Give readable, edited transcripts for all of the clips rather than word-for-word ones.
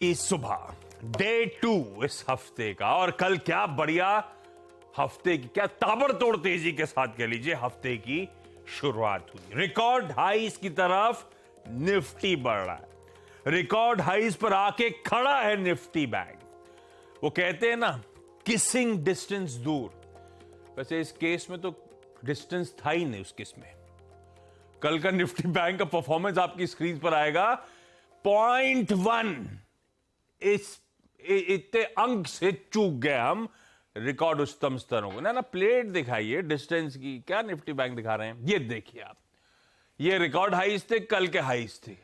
इस सुबह डे 2 इस हफ्ते का, और कल क्या बढ़िया हफ्ते की, क्या ताबड़तोड़ तेजी के साथ कह लीजिए हफ्ते की शुरुआत हुई। रिकॉर्ड हाइस की तरफ निफ्टी बढ़ रहा है, रिकॉर्ड हाइस पर आके खड़ा है निफ्टी बैंक। वो कहते हैं ना, किसिंग डिस्टेंस दूर। वैसे इस केस में तो डिस्टेंस था ही नहीं उस केस में। कल का निफ्टी बैंक का परफॉर्मेंस आपकी स्क्रीन पर आएगा। 0.1 इस इतने अंक से चूक गए हम रिकॉर्ड उच्चतम स्तरों को। ना प्लेट दिखाइए डिस्टेंस की, क्या निफ्टी बैंक दिखा रहे हैं, ये देखिए आप। ये रिकॉर्ड हाइस थे, कल के हाइस थे,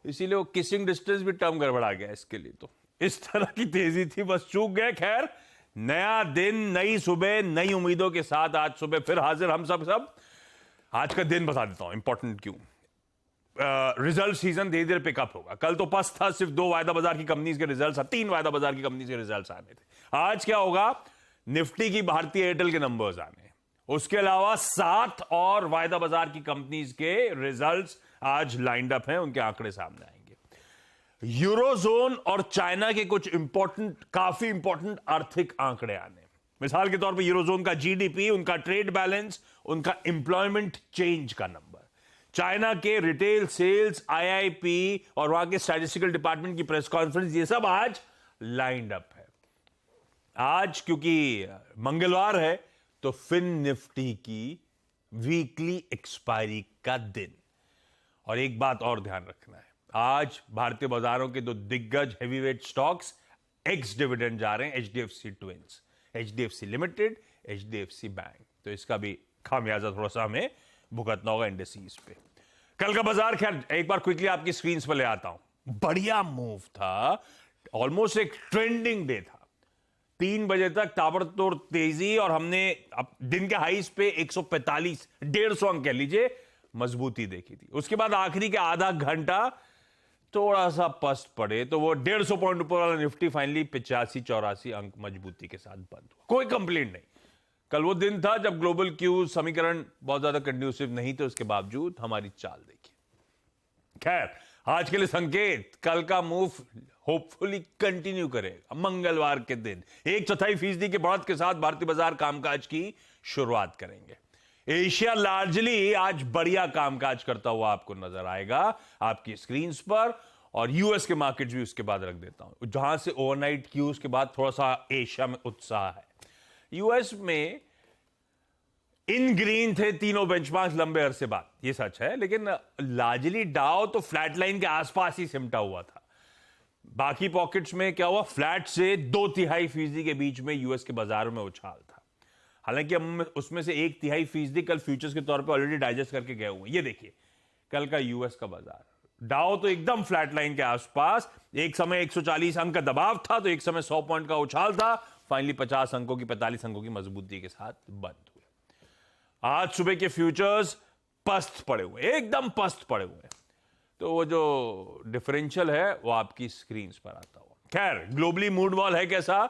इसीलिए वो किसिंग डिस्टेंस भी टर्म गड़बड़ा गया इसके लिए। तो इस तरह की तेजी थी, बस चूक गए। खैर, नया दिन, नई सुबह, नई उम्मीदों के साथ आज सुबह फिर हाजिर हम सब। आज का दिन बता देता हूं इंपॉर्टेंट क्यों। रिजल्ट सीजन धीरे धीरे पिकअप होगा। कल तो पस था, सिर्फ 2 वायदा बाजार की कंपनीज के रिजल्ट्स, 3 वायदा बाजार की कंपनीज के रिजल्ट्स आने थे। आज क्या होगा, निफ्टी की भारतीय एयरटेल के नंबर्स आने, उसके अलावा 7 और वायदा बाजार की कंपनीज के रिजल्ट्स आज लाइंड अप हैं, उनके आंकड़े सामने आएंगे। यूरोजोन और चाइना के कुछ काफी इंपॉर्टेंट आर्थिक आंकड़े आने। मिसाल के तौर पर यूरोजोन का जीडीपी, उनका ट्रेड बैलेंस, उनका एम्प्लॉयमेंट चेंज का नंबर, चाइना के रिटेल सेल्स, आईआईपी और वहां के स्टैटिस्टिकल डिपार्टमेंट की प्रेस कॉन्फ्रेंस, ये सब आज लाइंड अप है। आज क्योंकि मंगलवार है तो फिन निफ्टी की वीकली एक्सपायरी का दिन। और एक बात और ध्यान रखना है, आज भारतीय बाजारों के 2 दिग्गज हेवीवेट स्टॉक्स एक्स डिविडेंड जा रहे हैं, HDFC twins, HDFC limited, HDFC bank. तो इसका भी खामियाजा थोड़ा सा हमें भुगतना होगा इंडेक्स पे। कल का बाजार, खैर एक बार क्विकली आपकी स्क्रीन पर ले आता हूं। बढ़िया मूव था, ऑलमोस्ट एक ट्रेंडिंग डे था। 3 बजे तक ताबड़तोड़ तेजी, और हमने अब दिन के हाईस पे 145, 150 अंक कह लीजिए मजबूती देखी थी। उसके बाद आखिरी के आधा घंटा थोड़ा सा पस्त पड़े, तो वो 150 पॉइंट ऊपर वाला निफ्टी फाइनली 85-84 अंक मजबूती के साथ बंद हुआ। कोई कंप्लेंट नहीं। कल वो दिन था जब ग्लोबल क्यूज समीकरण बहुत ज्यादा कंड्यूसिव नहीं थे, उसके बावजूद हमारी चाल देखिए। खैर, आज के लिए संकेत, कल का मूव होपफुली कंटिन्यू करेगा। मंगलवार के दिन 1/4% के बढ़त के साथ भारतीय बाजार कामकाज की शुरुआत करेंगे। एशिया लार्जली आज बढ़िया कामकाज करता हुआ आपको नजर आएगा आपकी स्क्रीन पर, और यूएस के मार्केट्स भी उसके बाद रख देता हूं, जहां से ओवरनाइट क्यूज के बाद थोड़ा सा एशिया में उत्साह है। यूएस में इन ग्रीन थे तीनों बेंचमार्क्स लंबे अरसे बाद, ये सच है, लेकिन लार्जली डाउ तो फ्लैट लाइन के आसपास ही सिमटा हुआ था। बाकी पॉकेट्स में क्या हुआ, फ्लैट से 2/3% के बीच में यूएस के बाजारों में उछाल था। हालांकि हम उसमें से 1/3% कल फ्यूचर्स के तौर पे ऑलरेडी डाइजेस्ट करके गए हुए हैं। ये देखिए कल का यूएस का बाजार, डाउ तो एकदम फ्लैट लाइन के आसपास, एक समय 140 अंक का दबाव था, तो एक समय 100 पॉइंट का उछाल था, फाइनली 50 अंकों की, 45 अंकों की मजबूती के साथ बंद हुए। आज सुबह के फ्यूचर्स पस्त पड़े हुए, एकदम पस्त पड़े हुए, तो वो जो डिफरेंशियल है वो आपकी स्क्रीन पर आता हुआ। खैर, ग्लोबली मूड वॉल है कैसा,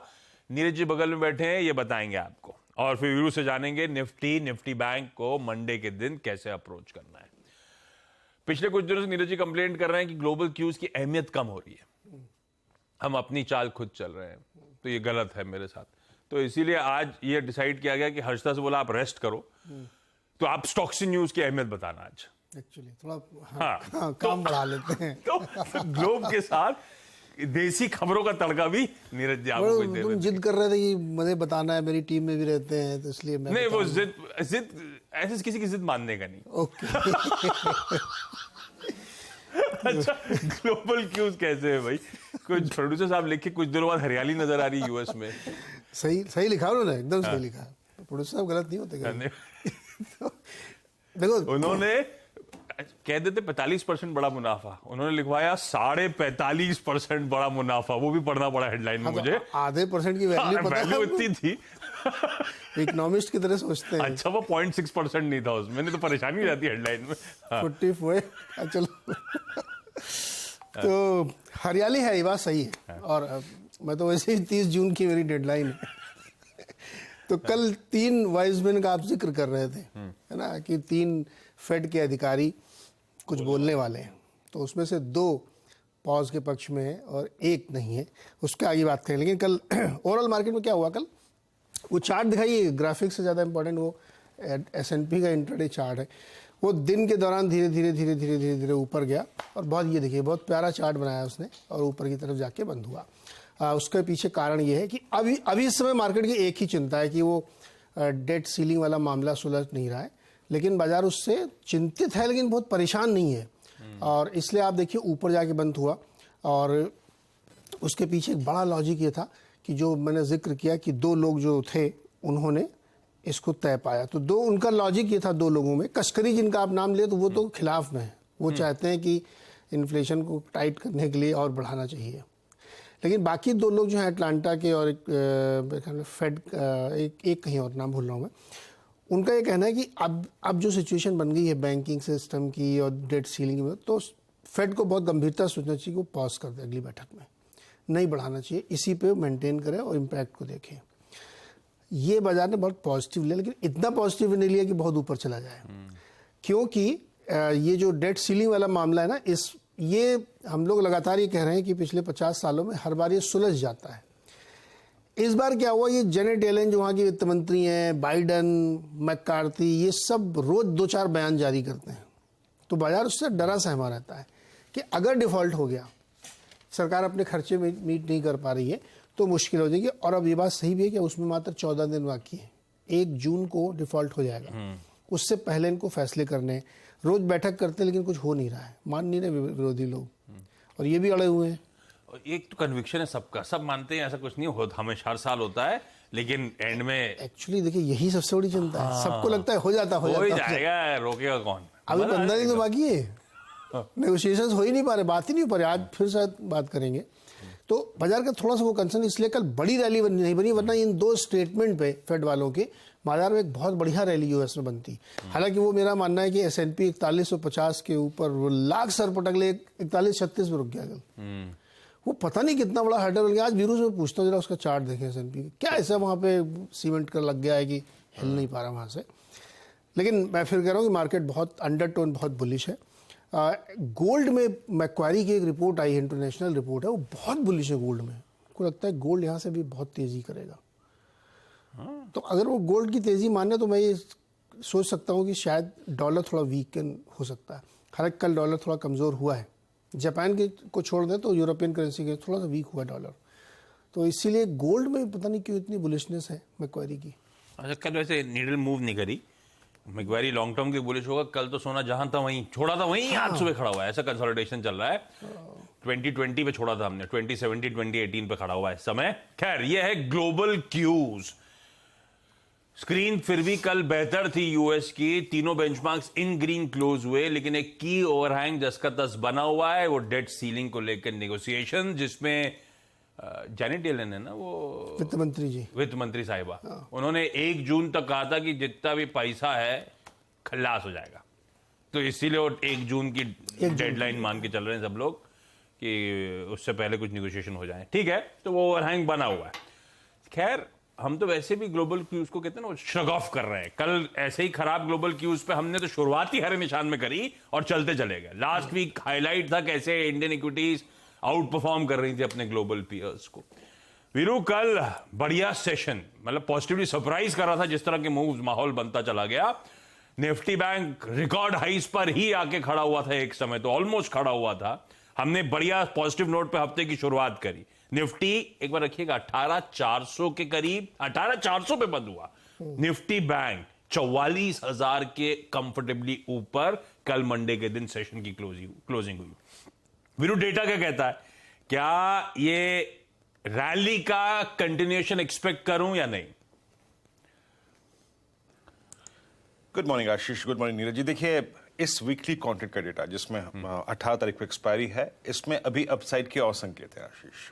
नीरज जी बगल में बैठे हैं, ये बताएंगे आपको, और फिर वीरू से जानेंगे निफ्टी बैंक को मंडे के दिन कैसे अप्रोच करना है। पिछले कुछ दिनों से नीरज जी कंप्लेंट कर रहे हैं कि ग्लोबल क्यूज की अहमियत कम हो रही है, हम अपनी चाल खुद चल रहे हैं, तो ये गलत है मेरे साथ। तो इसीलिए आज ये डिसाइड किया गया कि हर्षिता से बोला आप रेस्ट करो, तो आप स्टॉक्स न्यूज की अहमियत बताना आज। एक्चुअली थोड़ा हाँ, काम बढ़ा लेते हैं। तो ग्लोब के साथ देसी खबरों का तड़का भी नीरज जी आपको दे तुम जिद कर रहे थे कि मुझे बताना है, मेरी टीम में भी रहते हैं, तो इसलिए मैं नहीं, वो जिद ऐसे किसी की जिद मानने का नहीं। ओके। अच्छा, ग्लोबल क्यूज कैसे है भाई, कुछ प्रोड्यूसर साहब लिखे कुछ दिनों बाद हरियाली नजर आ रही यूएस में। सही लिखा उन्होंने, एकदम सही लिखा। प्रोड्यूसर साहब गलत नहीं होते। तो देखो, उन्होंने कह देते 45% बड़ा मुनाफा, उन्होंने लिखवाया 45.5% बड़ा मुनाफा, वो भी पढ़ना पड़ा हेडलाइन में मुझे। आधे % की वैल्यू पता है, इतनी थी। इकोनॉमिस्ट की तरह सोचते हैं। अच्छा, वो 0.6% नहीं था उसमें, नहीं तो परेशानी हो जाती है हेडलाइन में। 44, चलो। तो हरियाली है, ये बात सही है। और मैं तो वैसे ही 30 जून की मेरी डेडलाइन है। तो कल 3 वाइजमैन का आप जिक्र कर रहे थे, है ना, कि 3 फेड के अधिकारी कुछ बोलने वाले हैं, तो उसमें से 2 पॉज के पक्ष में है और एक नहीं है, उसके आगे बात करें। लेकिन कल ओवरऑल मार्केट में क्या हुआ, कल वो चार्ट दिखाइए, ग्राफिक्स से ज़्यादा इंपॉर्टेंट वो S&P का इंट्राडे चार्ट है। वो दिन के दौरान धीरे धीरे ऊपर गया और बहुत, ये देखिए बहुत प्यारा चार्ट बनाया उसने और ऊपर की तरफ जाके बंद हुआ। उसके पीछे कारण ये है कि अभी इस समय मार्केट की एक ही चिंता है कि वो डेट सीलिंग वाला मामला सुलझ नहीं रहा है, लेकिन बाजार उससे चिंतित है लेकिन बहुत परेशान नहीं है, और इसलिए आप देखिए ऊपर जाके बंद हुआ। और उसके पीछे एक बड़ा लॉजिक ये था कि जो मैंने जिक्र किया कि दो लोग जो थे उन्होंने इसको तय पाया। तो दो, उनका लॉजिक ये था, दो लोगों में कश्करी जिनका आप नाम ले तो वो तो खिलाफ में है, वो चाहते हैं कि इन्फ्लेशन को टाइट करने के लिए और बढ़ाना चाहिए। लेकिन बाकी दो लोग जो हैं अटलांटा के और एक फेड, एक कहीं और नाम भूल रहा हूँ मैं, उनका ये कहना है कि अब जो सिचुएशन बन गई है बैंकिंग सिस्टम की और डेट सीलिंग में, तो फेड को बहुत गंभीरता से सोचना चाहिए कि वो पॉज कर दे, अगली बैठक में नहीं बढ़ाना चाहिए, इसी पे मेंटेन करें और इम्पैक्ट को देखें। ये बाजार ने बहुत पॉजिटिव लिया, लेकिन इतना पॉजिटिव नहीं लिया कि बहुत ऊपर चला जाए, क्योंकि ये जो डेट सीलिंग वाला मामला है ना, ये हम लोग लगातार ये कह रहे हैं कि पिछले 50 सालों में हर बार ये सुलझ जाता है। इस बार क्या हुआ, ये जेनेट येलेन जो वहाँ की वित्त मंत्री हैं, बाइडन, मैकार्थी, ये सब रोज 2-4 बयान जारी करते हैं, तो बाजार उससे डरा सहमा रहता है कि अगर डिफॉल्ट हो गया, सरकार अपने खर्चे में मीट नहीं कर पा रही है तो मुश्किल हो जाएगी। और अब ये बात सही भी है कि उसमें मात्र 14 दिन बाकी है, 1 जून को डिफॉल्ट हो जाएगा, उससे पहले इनको फैसले करने, रोज बैठक करते लेकिन कुछ हो नहीं रहा है, मान नहीं रहे विरोधी लोग, और ये भी अड़े हुए हैं। एक तो कन्विक्शन है सबका, सब मानते हैं ऐसा कुछ नहीं होता, हमेशा हर साल होता है, लेकिन एंड में एक्चुअली देखिए यही सबसे बड़ी चिंता है, सबको लगता है हो जाएगा, जाएगा, रोकेगा कौन। अभी 15 दिन तो बाकी है, नेगोशिएशंस हो ही नहीं पा रहे, बात ही नहीं हो पा रही। आज फिर शायद बात करेंगे। तो बाजार का थोड़ा सा वो कंसर्न, इसलिए कल बड़ी रैली नहीं बनी, वरना इन 2 स्टेटमेंट पे फेड वालों के बाजार में एक बहुत बढ़िया रैली यूएस में बनती। हालांकि वो मेरा मानना है कि S&P 4150 के ऊपर वो लाख सर पटक ले, 4136 में रुक गया कल। वो पता नहीं कितना बड़ा हर्डल बन गया। आज वीरू से पूछता हूँ, जरा उसका चार्ट देखें S&P, क्या ऐसा वहाँ पे सीमेंट कर लग गया है कि हिल नहीं पा रहा वहाँ से। लेकिन मैं फिर कह रहा हूँ कि मार्केट बहुत अंडरटोन, बहुत बुलिश है। गोल्ड में मैक्वारी की एक रिपोर्ट आई है, इंटरनेशनल रिपोर्ट है, वो बहुत बुलिश है गोल्ड में। को लगता है गोल्ड यहाँ से भी बहुत तेज़ी करेगा। तो अगर वो गोल्ड की तेज़ी माने तो मैं ये सोच सकता हूँ कि शायद डॉलर थोड़ा वीकन हो सकता है। हालांकि कल डॉलर थोड़ा कमज़ोर हुआ है, जापान के को छोड़ दें तो यूरोपियन करेंसी के थोड़ा सा वीक हुआ डॉलर, तो इसीलिए गोल्ड में पता नहीं क्यों इतनी बुलिशनेस है मैक्वारी की। अच्छा, कल वैसे नीडल मूव नहीं करी मैक्वारी, लॉन्ग टर्म की बुलिश होगा। कल तो सोना जहां था वहीं छोड़ा था, वहीं आज सुबह खड़ा हुआ है, ऐसा कंसोलिडेशन चल रहा है। 2020 पे छोड़ा था हमने, 2017 2018 पे खड़ा हुआ है समय। खैर, ये है ग्लोबल क्यूज। स्क्रीन फिर भी कल बेहतर थी यूएस की, तीनों बेंचमार्क्स इन ग्रीन क्लोज हुए, लेकिन एक की ओवरहैंग जसका तस बना हुआ है, वो डेट सीलिंग को लेकर नेगोशिएशन, जिसमें जेनेट येलेन है ना, वो वित्त मंत्री जी, वित्त मंत्री साहिबा, उन्होंने 1 जून तक कहा था कि जितना भी पैसा है खल्लास हो जाएगा। तो इसीलिए वो 1 जून की डेडलाइन मान के चल रहे हैं सब लोग कि उससे पहले कुछ नेगोशिएशन हो जाए। ठीक है, तो वो ओवरहैंग बना हुआ है। खैर, हम तो वैसे भी ग्लोबल क्यूज को कहते हैं ना, श्रग ऑफ कर रहे हैं। कल ऐसे ही खराब ग्लोबल क्यूज पे हमने तो शुरुआत ही हरे निशान में करी और चलते चले गए। लास्ट वीक हाईलाइट था कैसे इंडियन इक्विटीज आउट परफॉर्म कर रही थी अपने ग्लोबल पीयर्स को। वीरू, कल बढ़िया सेशन, मतलब पॉजिटिवली सरप्राइज कर रहा था जिस तरह के मूव्स, माहौल बनता चला गया। निफ्टी बैंक रिकॉर्ड हाइस पर ही आके खड़ा हुआ था, एक समय तो ऑलमोस्ट खड़ा हुआ था। हमने बढ़िया पॉजिटिव नोट पे हफ्ते की शुरुआत करी। निफ्टी एक बार रखिएगा 18,400 के करीब, 18,400 पे बंद हुआ। निफ्टी बैंक 44,000 के कंफर्टेबली ऊपर कल मंडे के दिन सेशन की क्लोजिंग हुई। वीरू, डेटा क्या कहता है? क्या ये रैली का कंटिन्यूएशन एक्सपेक्ट करूं या नहीं? गुड मॉर्निंग आशीष, गुड मॉर्निंग नीरज जी। देखिए, इस वीकली कॉन्ट्रैक्ट का डेटा जिसमें 18 तारीख को एक्सपायरी है, इसमें अभी अपसाइड के और संकेत हैं आशीष।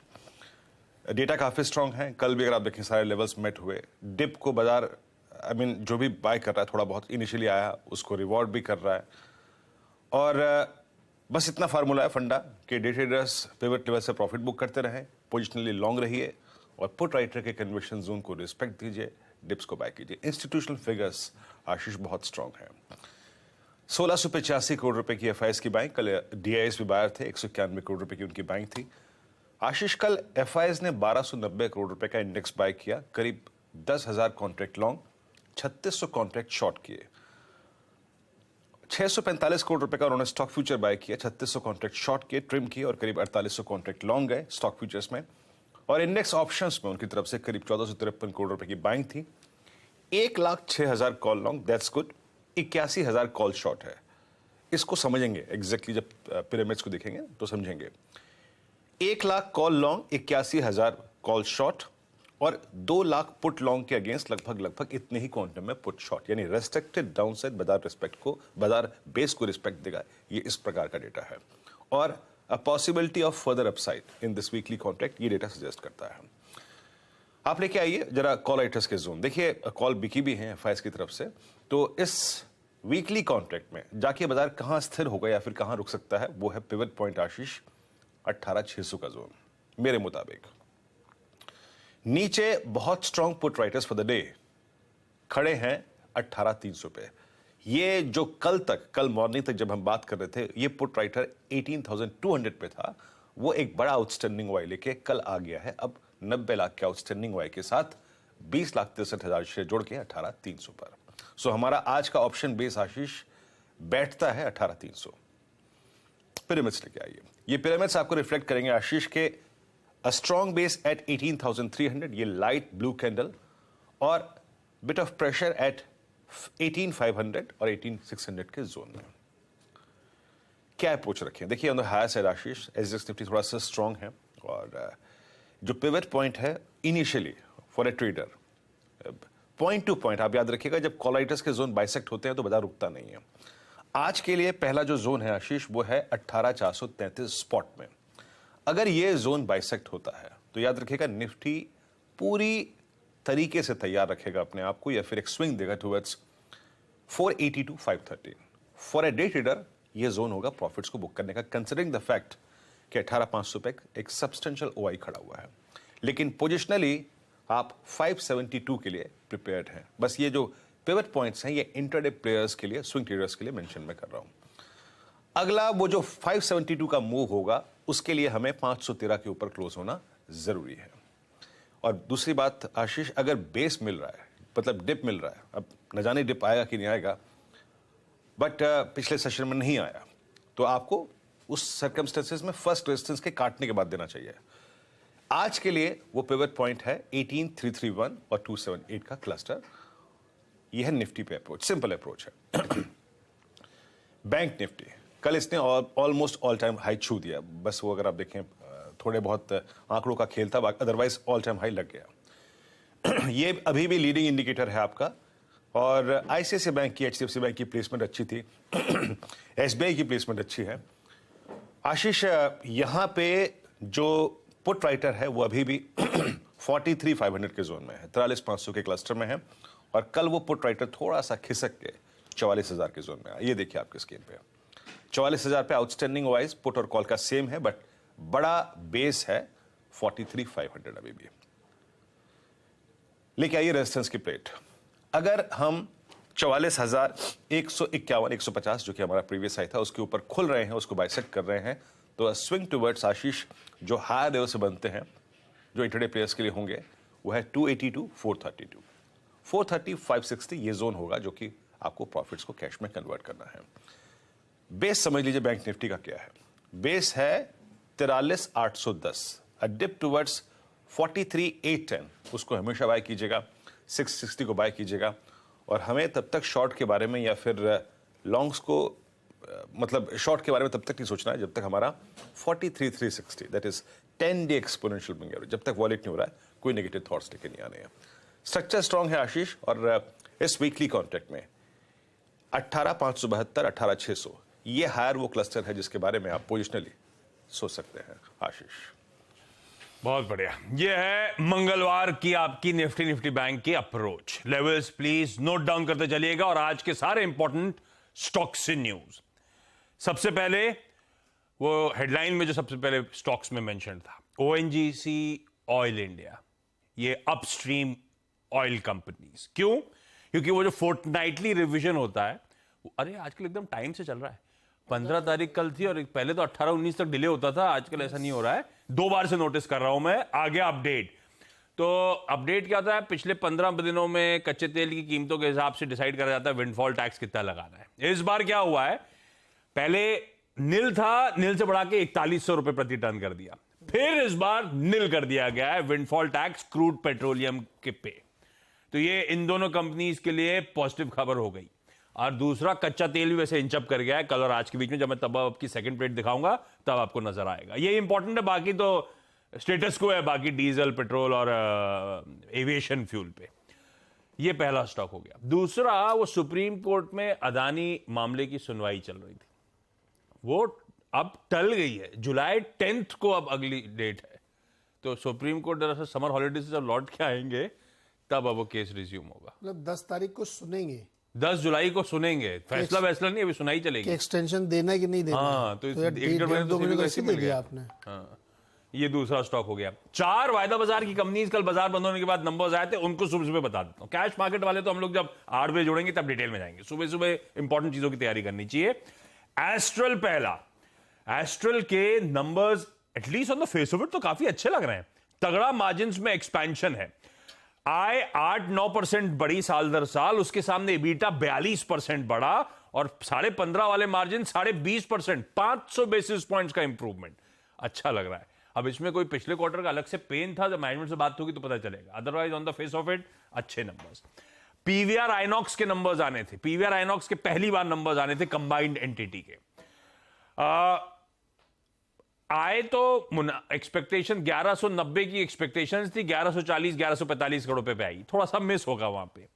डेटा काफी स्ट्रांग है। कल भी अगर आप देखें सारे लेवल्स मेट हुए। डिप को बाजार जो भी बाय कर रहा है, थोड़ा बहुत इनिशियली आया, उसको रिवॉर्ड भी कर रहा है। और बस इतना फार्मूला है फंडा कि डे ट्रेडर्स पिवट लेवल से प्रॉफिट बुक करते रहें, पोजिशनली लॉन्ग रहिए और पुट राइटर के कन्विक्शन जोन को रिस्पेक्ट दीजिए, डिप्स को बाय कीजिए। इंस्टीट्यूशनल फिगर्स आशीष बहुत स्ट्रांग है। 1685 करोड़ रुपए की एफआईएस की बाइंग, कल डीआईएस भी बायर थे, 191 करोड़ रुपए की उनकी बाइंग थी। आशीष, कल एफआईएस ने 1290 करोड़ रुपए का इंडेक्स बाय किया, करीब 10,000 कॉन्ट्रैक्ट लॉन्ग, 3600 कॉन्ट्रैक्ट शॉर्ट किए। 645 करोड़ रुपए का उन्होंने स्टॉक फ्यूचर बाय किया, 3600 कॉन्ट्रैक्ट शॉर्ट किए, ट्रिम किए और करीब 4800 कॉन्ट्रैक्ट लॉन्ग गए स्टॉक फ्यूचर्स में। और इंडेक्स ऑप्शंस में उनकी तरफ से करीब 1453 करोड़ रुपए की बाइंग थी। 1,06,000 call long, that's good. 81,000 call short है। इसको समझेंगे एग्जैक्टली जब पिरामिड्स को देखेंगे तो समझेंगे। 1 lakh call long, 81,000 call short और 2 लाख पुट लॉन्ग के अगेंस्ट लगभग इतने ही क्वांटम में पुट शॉर्ट, यानी रेस्ट्रिक्टेड डाउनसाइड बाजार बेस को रिस्पेक्ट देगा। ये इस प्रकार का डेटा है और a possibility of further upside in this weekly contract, ये डेटा सजेस्ट करता है। आप लेके आइए जरा कॉल राइटर्स के जोन। देखिए कॉल बिकी भी हैं एफआईएस की तरफ से, तो इस वीकली कॉन्ट्रैक्ट में जाके बाजार कहां स्थिर होगा या फिर कहां रुक सकता है, वो है पिवट पॉइंट आशीष 18,600 का जोन। मेरे मुताबिक नीचे बहुत strong put writers for the day खड़े हैं 18,300 पे। ये जो कल मॉर्निंग तक जब हम बात कर रहे थे, ये पुट राइटर 18,200 पे था, वो एक बड़ा आउटस्टैंडिंग वाई लेके कल आ गया है। अब 90 लाख के आउटस्टैंडिंग वाई के साथ 20,63,000 शेयर जोड़ के 18,300 पर। सो हमारा आज का ऑप्शन बेस आशीष बैठता है 18,300। पिरामिड्स लेके आइए। ये पिरामिड्स आपको रिफ्लेक्ट करेंगे आशीष के अ स्ट्रॉन्ग बेस एट 18,300, ये लाइट ब्लू कैंडल, और बिट ऑफ प्रेशर एट 18,500 और 18,600 के जोन में। क्या अप्रोच रखें? देखिए on the higher side Ashish SGX Nifty थोड़ा सा स्ट्रॉन्ग है और जो पिवट पॉइंट है initially for a trader, point to point आप याद रखिएगा, जब कॉल राइटर्स के जोन बाइसेक्ट होते हैं तो बाजार रुकता नहीं है। आज के लिए पहला जो जोन है आशीष वो है 18,433 स्पॉट में। अगर ये जोन बाइसेक्ट होता है तो याद रखिएगा निफ्टी पूरी तरीके से तैयार रखेगा अपने आप को, या फिर एक स्विंग देगा towards 480 to 530। For a day trader ये जोन होगा प्रॉफिट्स को बुक करने का, कंसिडरिंग द फैक्ट कि 18,500 पे एक सब्सटेंशियल ओआई खड़ा हुआ है। लेकिन पोजिशनली आप 572 के लिए प्रिपेयर्ड हैं। बस ये जो पिवट पॉइंट्स हैं ये इंट्राडे प्लेयर्स के लिए, स्विंग ट्रेडर्स के लिए मेंशन मैं कर रहा हूं। अगला वो जो 572 का मूव होगा उसके लिए हमें 513 के ऊपर क्लोज होना जरूरी है। और दूसरी बात आशीष, अगर बेस मिल रहा है, मतलब डिप मिल रहा है, अब न जाने डिप आएगा कि नहीं आएगा, बट पिछले सेशन में नहीं आया, तो आपको उस सर्कमस्टेंसेस में फर्स्ट रेजिस्टेंस के काटने के बाद देना चाहिए। आज के लिए वो पिवट पॉइंट है 18,331 और 278 का क्लस्टर। यह है निफ्टी पे अप्रोच, सिंपल अप्रोच है। बैंक निफ्टी कल इसने ऑलमोस्ट ऑल टाइम हाई छू दिया, बस वो अगर आप देखें थोड़े बहुत आंकड़ों का खेल था, अदरवाइज ऑल टाइम हाई लग गया। ये अभी भी लीडिंग इंडिकेटर है आपका। और आईसीआईसीआई बैंक की, एचडीएफसी बैंक की प्लेसमेंट अच्छी थी, एसबीआई की प्लेसमेंट अच्छी है। आशीष यहां पे जो पुट राइटर है वो अभी भी 43,500 के जोन में है, 43,500 के क्लस्टर में है, और कल वो पुट राइटर थोड़ा सा खिसक के 44,000 के जोन में आया। ये देखिए आपके स्क्रीन पे 44,000 पे आउटस्टैंडिंग वाइज पुट और कॉल का सेम है, बट बड़ा बेस है 43,500 अभी भी। लेके आइए रेजिस्टेंस की प्लेट। अगर हम 44,151, 150 जो कि हमारा प्रीवियस हाई था उसके ऊपर खुल रहे हैं, उसको बाइसेक्ट कर रहे हैं, तो स्विंग टुवर्ड्स आशीष जो हायर लेवल से बनते हैं जो इंट्राडे प्लेयर्स के लिए होंगे वो है 282, 432, 430, 560 ये जोन होगा जो कि आपको प्रॉफिट्स को कैश में कन्वर्ट करना है। बेस समझ लीजिए बैंक निफ्टी का क्या है। बेस है 43,810, अ डिप टुवर्ड्स 43,810, उसको हमेशा बाय कीजिएगा, 660 को बाय कीजिएगा। और हमें तब तक शॉर्ट के बारे में या फिर लॉन्ग्स को मतलब शॉर्ट के बारे में तब तक नहीं सोचना है जब तक हमारा 43,360 that is 10 day exponential moving average जब तक वॉलेट नहीं हो रहा है, कोई नेगेटिव थॉट्स लेके नहीं आने हैं। स्ट्रक्चर स्ट्रांग है आशीष, और इस वीकली कॉन्ट्रैक्ट में 18,572, 18,600 ये हायर वो क्लस्टर है जिसके बारे में आप पोजिशनली सोच सकते हैं आशीष। बहुत बढ़िया। ये है मंगलवार की आपकी निफ्टी बैंक की approach. Levels please note down करते चलिएगा, और आज के सारे इंपॉर्टेंट स्टॉक्स इन न्यूज। सबसे पहले वो हेडलाइन में जो सबसे पहले स्टॉक्स में मेंशन था, ओएनजीसी ऑयल इंडिया, ये अपस्ट्रीम ऑयल कंपनीज। क्यों? क्योंकि वो जो फोर्टनाइटली रिवीजन होता है अरे आजकल एकदम टाइम से चल रहा है। 15 तारीख कल थी और पहले तो 18-19 तक डिले होता था, आजकल ऐसा नहीं हो रहा है। 2 बार से नोटिस कर रहा हूं मैं। आ गया अपडेट। तो अपडेट क्या होता है, पिछले 15 दिनों में कच्चे तेल की कीमतों के हिसाब से डिसाइड करा जाता है विंडफॉल टैक्स कितना लगाना है। इस बार क्या हुआ है, पहले नील था, नील से बढ़ा के 4100 रुपए प्रति टन कर दिया। फिर इस बार नील कर दिया गया है विंडफॉल टैक्स क्रूड पेट्रोलियम के पे। तो ये इन दोनों कंपनीज के लिए पॉजिटिव खबर हो गई। और दूसरा, कच्चा तेल भी वैसे इंचअप कर गया है कल और आज के बीच में। जब मैं तब आपकी सेकंड प्लेट दिखाऊंगा तब आपको नजर आएगा। ये इंपॉर्टेंट है, बाकी तो स्टेटस को है, बाकी डीजल, पेट्रोल और एविएशन फ्यूल पे। ये पहला स्टॉक हो गया। दूसरा, वो सुप्रीम कोर्ट में अदानी मामले की सुनवाई चल रही थी, वो अब टल गई है। जुलाई 10 को अब अगली डेट है। तो सुप्रीम कोर्ट दरअसल समर हॉलीडे से जब लौट के आएंगे तब अब वो केस रिज्यूम होगा। मतलब 10 तारीख को सुनेंगे, 10 जुलाई को सुनेंगे। फैसला नहीं, अभी सुनाई चलेगी कि एक्सटेंशन देना है कि नहीं देना। हाँ, तो यार 1-2 महीने तो ऐसे दे दिया आपने। हाँ, ये दूसरा स्टॉक हो गया। 4 वायदा बाजार की कंपनीज कल बाजार बंद होने के बाद नंबर्स आए थे, उनको सुबह सुबह बता देता हूं। कैश मार्केट वाले तो हम लोग जब 8 बजे जोड़ेंगे तब डिटेल में जाएंगे। सुबह सुबह इंपॉर्टेंट चीजों की तैयारी करनी चाहिए। एस्ट्रल पहला। एस्ट्रल के numbers at least on the face of it तो काफी अच्छे लग रहे हैं। तगड़ा मार्जिन्स में एक्सपेंशन है। आय 8-9% बढ़ी साल दर साल, उसके सामने EBITDA 42% बढ़ा और 15.5 वाले मार्जिन 20.5%, 500 बेसिस पॉइंट्स का इंप्रूवमेंट। अच्छा लग रहा है। अब इसमें कोई पिछले क्वार्टर का अलग से पेन था, जब मैनेजमेंट से बात होगी तो पता चलेगा। Otherwise on the face of it अच्छे नंबर्स। पीवीआर आइनॉक्स के नंबर्स आने थे। पीवीआर आइनॉक्स के पहली बार नंबर्स आने थे कंबाइंड एंटिटी के। आए तो एक्सपेक्टेशन 1190 की एक्सपेक्टेशंस थी, 1140-1145 करोड़ रुपए पे आई। थोड़ा सा मिस होगा वहां पे,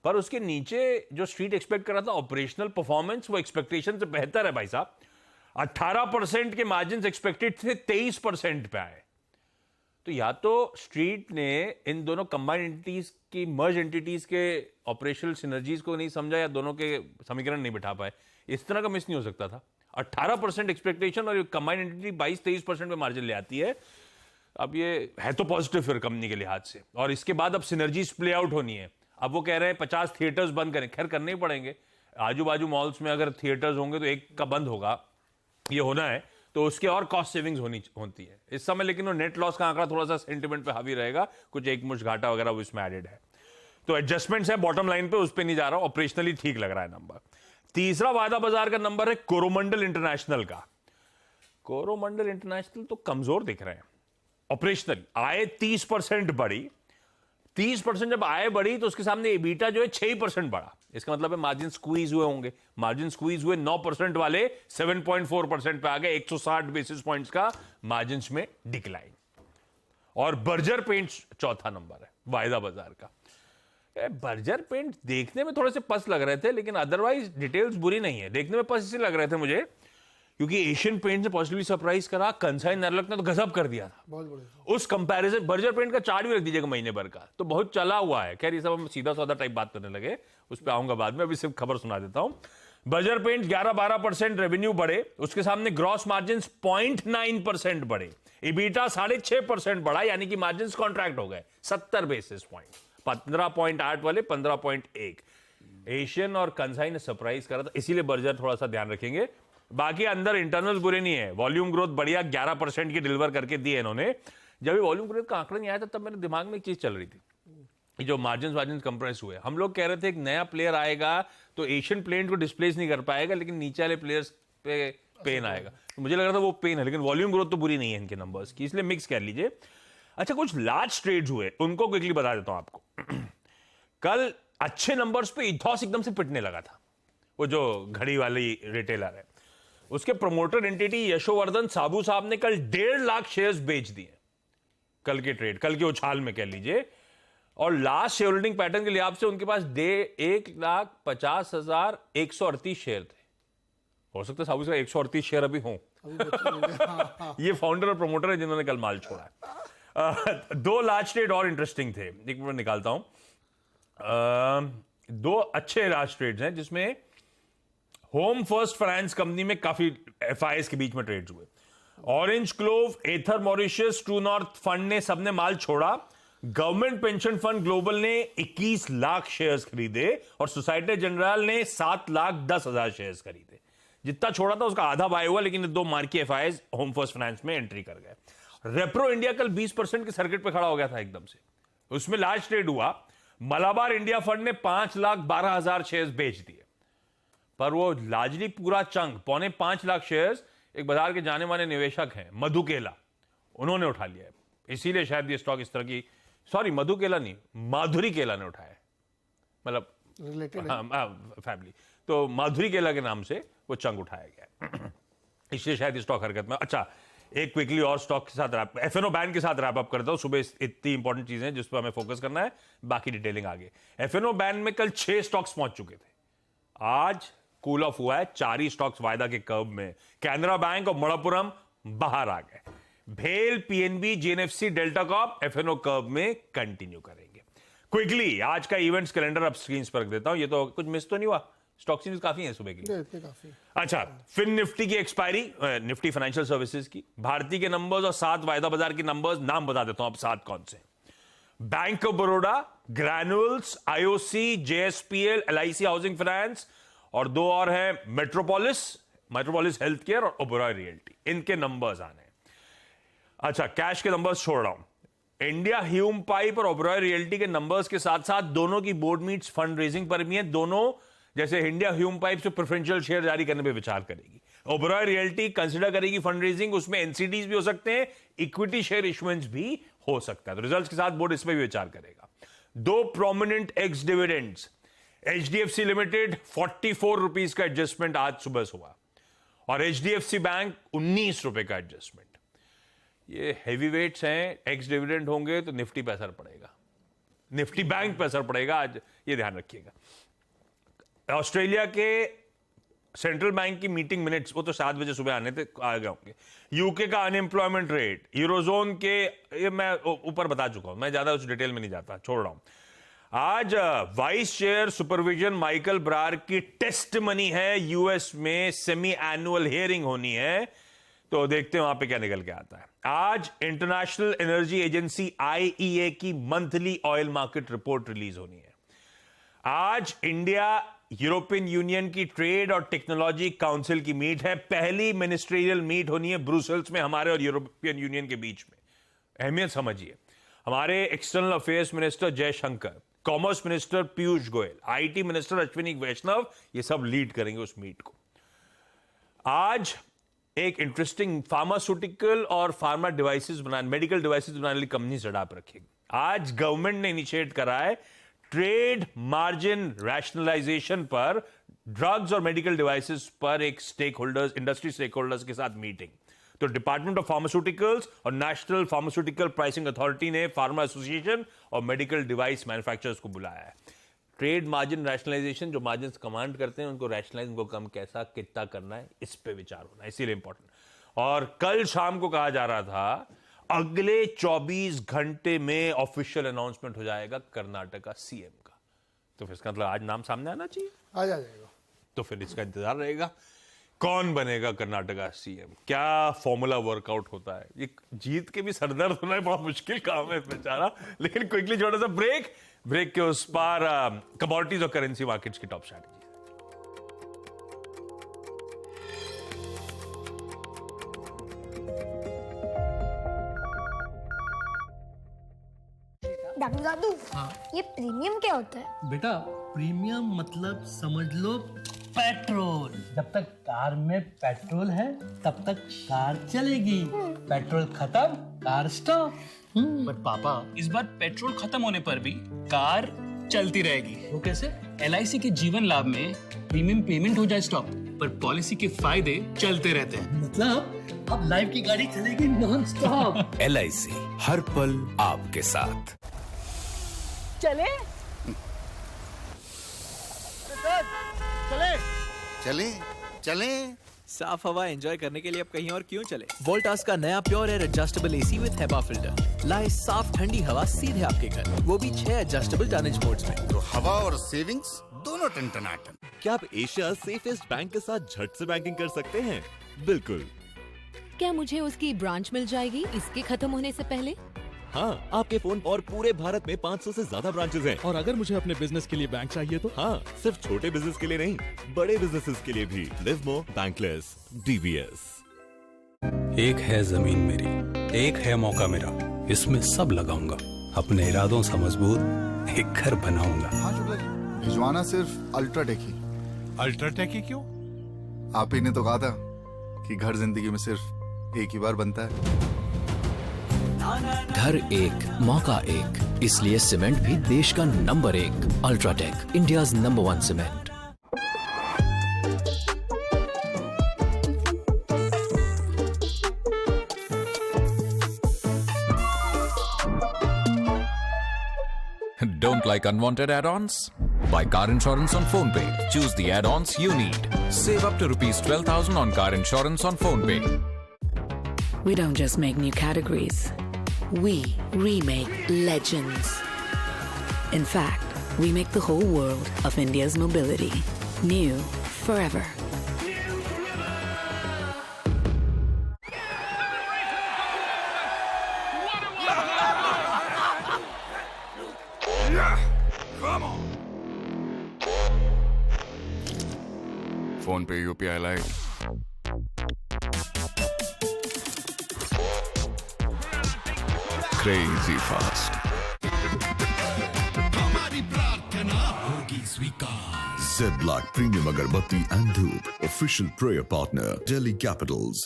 पर उसके नीचे जो स्ट्रीट एक्सपेक्ट कर रहा था ऑपरेशनल परफॉर्मेंस, वो एक्सपेक्टेशन से बेहतर है भाई साहब। 18% के मार्जिन एक्सपेक्टेड थे, 23% पे आए। तो या तो स्ट्रीट ने इन दोनों कंबाइंड एंटिटीज की, मर्ज एंटिटीज के ऑपरेशनल सिनर्जीज को नहीं समझा, या दोनों के समीकरण नहीं बिठा पाए। इस तरह का मिस नहीं हो सकता था। 18% एक्सपेक्टेशन और कंबाइंड एंटिटी 22-23% में मार्जिन ले आती है। अब ये है तो पॉजिटिव फिर कंपनी के लिहाज से। और इसके बाद अब सिनर्जीज प्ले आउट होनी है। अब वो कह रहे हैं 50 थिएटर्स बंद करें। खैर करने ही पड़ेंगे। आजू बाजू मॉल्स में अगर थिएटर्स होंगे तो एक का बंद होगा, ये होना है, तो उसके और कॉस्ट सेविंग्स होती है इस समय। लेकिन वो नेट लॉस का आंकड़ा थोड़ा सा सेंटिमेंट पे हावी रहेगा, कुछ एक मुश्त घाटा वगैरह वो इसमें एडेड है। तो एडजस्टमेंट्स है बॉटम लाइन पे, उस पे नहीं जा रहा। ऑपरेशनली ठीक लग रहा है नंबर। तीसरा वायदा बाजार का नंबर है कोरोमंडल इंटरनेशनल का। कोरोमंडल इंटरनेशनल तो कमजोर दिख रहे हैं ऑपरेशनल। आय 30% बढ़ी। 30% जब आय बढ़ी तो उसके सामने EBITDA जो है 6% बढ़ा। इसका मतलब है मार्जिन स्क्वीज हुए होंगे। मार्जिन स्क्वीज हुए, 9% वाले 7.4% पे आ गए। 160 बेसिस पॉइंट्स का मार्जिन में डिक्लाइन। और बर्जर पेंट्स चौथा नंबर है वायदा बाजार का। बर्जर पेंट देखने में थोड़े से पस लग रहे थे, लेकिन अदरवाइज डिटेल्स बुरी नहीं है। देखने में पस इसलिए लग रहे थे मुझे क्योंकि एशियन पेंट ने पॉजिटिवली सरप्राइज करा, कंसाई नेरलक ने तो गजब कर दिया था। बहुत बढ़िया। उस कंपैरिजन बर्जर पेंट का चार्ट भी रख दीजिएगा महीने भर का, तो बहुत चला हुआ है। खैर ये सब हम सीधा साधा टाइप बात करने लगे, उस पर आऊंगा बाद में। अभी सिर्फ खबर सुना देता हूं। बर्जर पेंट 11-12% रेवेन्यू बढ़े, उसके सामने ग्रॉस मार्जिन 0.9% बढ़े। EBITDA 6.5% बढ़ा, यानी कि मार्जिन कॉन्ट्रैक्ट हो गए 70 बेसिस पॉइंट। 15.8 वाले 15.1। एशियन और कंसाई ने सरप्राइज करा था, इसीलिए बर्जर थोड़ा सा ध्यान रखेंगे। बाकी अंदर इंटरनल्स बुरे नहीं है। वॉल्यूम ग्रोथ बढ़िया 11% की डिलीवर करके दी है इन्होंने। जब ये वॉल्यूम ग्रोथ का आंकड़ा नहीं आया था तब मेरे दिमाग में एक चीज चल रही थी, जो मार्जिन कंप्रेस हुए। हम लोग कह रहे थे एक नया प्लेयर आएगा तो एशियन प्लेंट को डिस्प्लेस नहीं कर पाएगा, लेकिन नीचे वाले प्लेयर्स पे पेन आएगा। तो मुझे लग रहा था वो पेन है, लेकिन वॉल्यूम ग्रोथ तो बुरी नहीं है इनके नंबर्स की, इसलिए मिक्स कर लीजिए। अच्छा, कुछ लार्ज ट्रेड्स हुए, उनको क्विकली बता देता हूं आपको। कल अच्छे नंबर्स पे इथॉस एकदम से पिटने लगा था, वो जो घड़ी वाली रिटेलर है। उसके प्रमोटर एंटिटी यशोवर्धन साबू साहब ने कल 1.5 लाख शेयर्स बेच दिए कल के ट्रेड, कल के उछाल में कह लीजिए। और लास्ट शेयर होल्डिंग पैटर्न के लिहाज से उनके पास 1,50,138 शेयर थे। हो सकता है साबू साहब 138 शेयर अभी हों। ये फाउंडर और प्रमोटर है जिन्होंने कल माल छोड़ा है। 2 लार्ज ट्रेड और इंटरेस्टिंग थे, एक मिनट निकालता हूं। 2 अच्छे लार्ज ट्रेड्स हैं जिसमें होम फर्स्ट फाइनेंस कंपनी में काफी FIs के बीच में ट्रेड्स हुए। ऑरेंज ग्लोव, एथर मॉरिशस, ट्रू नॉर्थ फंड ने सबने माल छोड़ा। गवर्नमेंट पेंशन फंड ग्लोबल ने 21 लाख शेयर्स खरीदे और सोसाइटी जनरल ने 7,10,000 शेयर्स खरीदे। जितना छोड़ा था उसका आधा बाय हुआ, लेकिन दो marquee FIIs home first finance में एंट्री कर गए। रेप्रो इंडिया कल 20% के सर्किट पे खड़ा हो गया था एकदम से, उसमें लार्ज ट्रेड हुआ। मलाबार इंडिया फंड ने 5,12,000 शेयर्स बेच दिए, पर वो लार्जली पूरा चंक 4.25 लाख शेयर्स एक बाजार के जाने माने निवेशक हैं मधु केला, उन्होंने उठा लिया है। इसीलिए शायद ये स्टॉक इस तरह की, सॉरी मधु केला नहीं, माधुरी केला ने उठाया, मतलब रिलेटेड फैमिली, तो माधुरी केला के नाम से वो चंक उठाया गया, इसलिए शायद ये स्टॉक हरकत में। अच्छा, एक क्विकली और स्टॉक के साथ एफएनओ बैंक के साथ रैप अप करता हूं। सुबह इतनी इंपॉर्टेंट चीजें जिस पर हमें फोकस करना है, बाकी डिटेलिंग आगे। एफएनओ बैंक में कल 6 स्टॉक्स पहुंच चुके थे, आज कूल ऑफ हुआ है, 4 ही स्टॉक्स वायदा के कर्व में। कैनरा बैंक और मणप्पुरम बाहर आ गए। भेल, PNB, JNFC, Delta Corp FNO curve में कंटिन्यू करेंगे। क्विकली आज का इवेंट्स कैलेंडर अब स्क्रीन पर रख देता हूं। ये तो कुछ मिस तो नहीं हुआ, स्टॉक न्यूज काफी है सुबह के लिए। काफी। अच्छा, फिन निफ्टी की एक्सपायरी, निफ्टी फाइनेंशियल सर्विसेज की, भारती के नंबर्स और 7 वायदा बाजार के नंबर्स, नाम बता देता हूं अब 7 कौन से। Bank of Baroda, granules, IOC, JSPL, LIC housing finance और 2 और हैं मेट्रोपोलिस हेल्थ केयर और ओबेरॉय रियल्टी, इनके नंबर्स आने। अच्छा, कैश के नंबर्स छोड़ रहा हूं। इंडिया ह्यूम पाइप और ओबेरॉय रियल्टी के नंबर्स के साथ साथ दोनों की बोर्ड मीट्स फंड रेजिंग पर भी हैं। दोनों जैसे इंडिया ह्यूम पाइप से प्रेफरेंशियल शेयर जारी करने पे विचार करेगी, ओबेरॉय रियल्टी कंसीडर करेगी फंड रेजिंग, उसमें एनसीडीज भी हो सकते हैं, इक्विटी शेयर इश्यूएंस भी हो सकता है। तो रिजल्ट्स के साथ बोर्ड इसमें भी विचार करेगा। 2 prominent x dividends, HDFC limited 44 rupees का एडजस्टमेंट आज सुबह हुआ और एचडीएफसी बैंक 19 रुपए का एडजस्टमेंट। ये हैवी वेट्स हैं, एक्स डिविडेंड होंगे तो निफ्टी पे असर पड़ेगा, निफ्टी बैंक पे असर पड़ेगा आज, ये ध्यान रखिएगा। ऑस्ट्रेलिया के सेंट्रल बैंक की मीटिंग मिनट्स, वो तो 7 बजे सुबह आने थे, आ गए होंगे। यूके का अनएम्प्लॉयमेंट रेट, यूरोजोन के, ये मैं ऊपर बता चुका हूं, मैं ज्यादा उस डिटेल में नहीं जाता, छोड़ रहा हूं। आज vice chair supervision Michael Brar की टेस्ट मनी है, यूएस में सेमी एनुअल हियरिंग होनी है, तो देखते हैं वहां पे क्या निकल के आता है। आज इंटरनेशनल एनर्जी एजेंसी आईईए की monthly oil market report release होनी है। आज इंडिया यूरोपियन यूनियन की ट्रेड और टेक्नोलॉजी काउंसिल की मीट है, पहली मिनिस्ट्रियल मीट होनी है ब्रुसेल्स में हमारे और यूरोपियन यूनियन के बीच में। अहमियत समझिए, हमारे external affairs minister Jaishankar, commerce minister Piyush Goyal, IT minister Ashwini Vaishnaw, ये सब लीड करेंगे उस मीट को। आज एक इंटरेस्टिंग फार्मास्यूटिकल और फार्मा डिवाइसेस बनाने, मेडिकल डिवाइसेस बनाने वाली कंपनी सड़ाप रखेगी। आज गवर्नमेंट ने इनिशिएट करा है ट्रेड मार्जिन रैशनलाइजेशन पर, ड्रग्स और मेडिकल डिवाइसेस पर एक stakeholders, industry stakeholders के साथ मीटिंग। तो डिपार्टमेंट ऑफ फार्मास्यूटिकल्स और नेशनल फार्मास्यूटिकल प्राइसिंग अथॉरिटी ने फार्मा एसोसिएशन और मेडिकल डिवाइस मैन्युफैक्चरर्स को बुलाया है। ट्रेड मार्जिन रैशनलाइजेशन, जो मार्जिन कमांड करते हैं उनको रैशनलाइज, उनको कम कैसा कितना करना है, इस पे विचार होना है, इसीलिए इंपॉर्टेंट। और कल शाम को कहा जा रहा था अगले 24 घंटे में ऑफिशियल अनाउंसमेंट हो जाएगा कर्नाटका सीएम का, तो फिर इसका मतलब आज नाम सामने आना चाहिए, आ जाएगा, तो फिर इसका इंतजार रहेगा कौन बनेगा कर्नाटका सीएम, क्या फॉर्मूला वर्कआउट होता है। ये जीत के भी सरदर्द होना है, बड़ा मुश्किल काम है बेचारा। लेकिन क्विकली छोटा सा ब्रेक के उस पार कमोडिटीज और करेंसी मार्केट्स की टॉप स्ट्रैटेजी। दादू दादू, ये प्रीमियम क्या होता है? बेटा प्रीमियम मतलब समझ लो पेट्रोल। जब तक कार में पेट्रोल है तब तक कार चलेगी, पेट्रोल खत्म कार स्टॉप। बट पापा, इस बार पेट्रोल खत्म होने पर भी कार चलती रहेगी। वो कैसे? एलआईसी के जीवन लाभ में प्रीमियम पेमेंट हो जाए स्टॉप, पर पॉलिसी के फायदे चलते रहते हैं। मतलब अब लाइफ की गाड़ी चलेगी नॉन स्टॉप। एलआईसी हर पल आपके साथ। चले चले चले साफ हवा एंजॉय करने के लिए अब कहीं और क्यों चले? वोल्टास का नया pure air adjustable AC with हेबा फिल्टर लाए साफ ठंडी हवा सीधे आपके घर, वो भी 6 एडजस्टेबल टनेज मोड्स में। तो हवा और सेविंग्स दोनों टन-टनाटन। क्या आप एशिया सेफेस्ट बैंक के साथ झट से बैंकिंग कर सकते हैं? बिल्कुल। क्या मुझे उसकी ब्रांच मिल जाएगी इसके खत्म होने से पहले? हाँ, आपके फोन और पूरे भारत में 500 से ज्यादा ब्रांचेस हैं। और अगर मुझे अपने बिजनेस के लिए बैंक चाहिए तो? हाँ, सिर्फ छोटे बिजनेस के लिए नहीं, बड़े बिजनेसेस के लिए भी। Live more, bankless, DBS। एक है जमीन मेरी, एक है मौका मेरा, इसमें सब लगाऊंगा, अपने इरादों से मजबूत एक घर बनाऊंगा। हाँ शुक्ला जी, भिजवाना सिर्फ अल्ट्राटेक ही। अल्ट्राटेक ही क्यों? आप ही ने तो कहा था कि घर जिंदगी में सिर्फ एक ही बार बनता है। घर एक, मौका एक, इसलिए सीमेंट भी देश का number 1। UltraTech, India's number 1 cement. Don't like unwanted add-ons? Buy car insurance on PhonePe. Choose the add-ons you need. Save up to rupees 12,000 on car insurance on PhonePe. We don't just make new categories. We remake legends. In fact, we make the whole world of India's mobility new forever. PhonePe UPI Lite. Crazy fast. Zedlak Premium Agarbatti and Dhoop, official prayer partner, Delhi Capitals.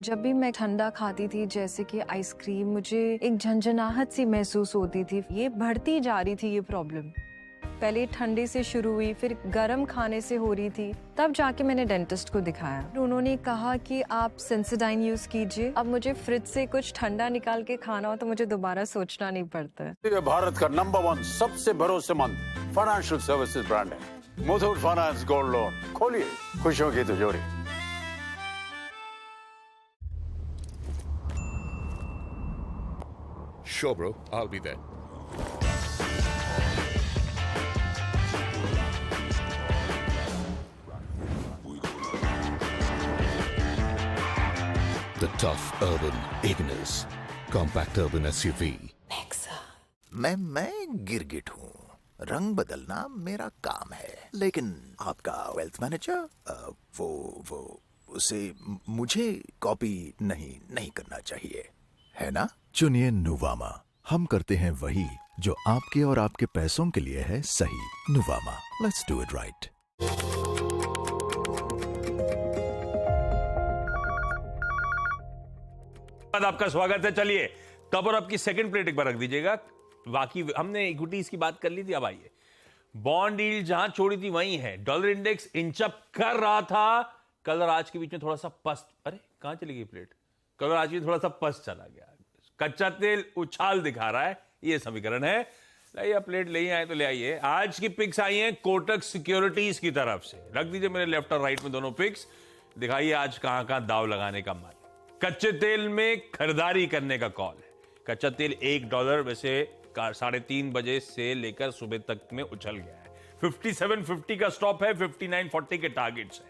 जब भी मैं ठंडा खाती थी, जैसे कि ice cream, मुझे एक झंझनाहट सी महसूस होती थी। ये बढ़ती जा रही थी ये प्रॉब्लम। पहले ठंडे से शुरू हुई, फिर गर्म खाने से हो रही थी। तब जाके मैंने डेंटिस्ट को दिखाया। उन्होंने कहा कि आप सेंसोडाइन यूज कीजिए। अब मुझे फ्रिज से कुछ ठंडा निकाल के खाना हो तो मुझे दोबारा सोचना नहीं पड़ता है। ये भारत का नंबर 1 सबसे भरोसेमंद फाइनेंशियल सर्विसेज ब्रांड है, मुथूट फाइनेंस गोल्ड लोन। खोलिए खुशियों की तिजोरी। Sure, bro. I'll be there. The tough urban Ignis, compact urban SUV. मैं गिरगिट हूँ। रंग बदलना मेरा काम है, लेकिन आपका वेल्थ मैनेजर वो उसे मुझे कॉपी नहीं करना चाहिए, है ना? चुनिए नुवामा। हम करते हैं वही जो आपके और आपके पैसों के लिए है सही। Nuvama, let's do it right. आपका स्वागत है। चलिए तब और आपकी सेकंड प्लेट एक बार रख दीजिएगा। बाकी हमने इक्विटीज की बात कर ली थी, अब आइए बॉन्ड यील्ड जहां छोड़ी थी वहीं है। डॉलर इंडेक्स इंचअप कर रहा था कल और आज के बीच में थोड़ा सा पस्त। अरे कहां चली गई प्लेट? कल और आज में थोड़ा सा पस्त चला गया। कच्चा तेल उछाल दिखा रहा है, ये समीकरण है। लाइए प्लेट ले आए तो ले आइए। आज की पिक्स आई हैं कोटक सिक्योरिटीज की तरफ से। रख दीजिए मेरे लेफ्ट और राइट में दोनों पिक्स। दिखाइए आज कहां दाव लगाने का मन। कच्चे तेल में खरीदारी करने का कॉल है। कच्चा तेल $1 वैसे 3:30 बजे से लेकर सुबह तक में उछल गया है। 57.50 का स्टॉप है, 59.40 के टारगेट्स है।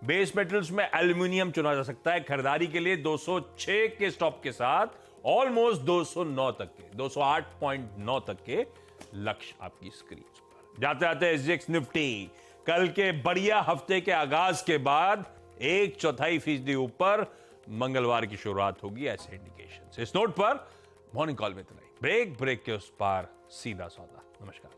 बेस मेटल्स में एल्यूमिनियम चुना जा सकता है खरीदारी के लिए 206 के स्टॉप के साथ ऑलमोस्ट 209 तक के 208.9 तक के लक्ष्य आपकी स्क्रीन पर। जाते जाते SGX निफ्टी कल के बढ़िया हफ्ते के आगाज के बाद 1/4% ऊपर मंगलवार की शुरुआत होगी, ऐसे इंडिकेशन। इस नोट पर मॉर्निंग कॉल में इतना ही। ब्रेक के उस पार सीधा सौदा। नमस्कार।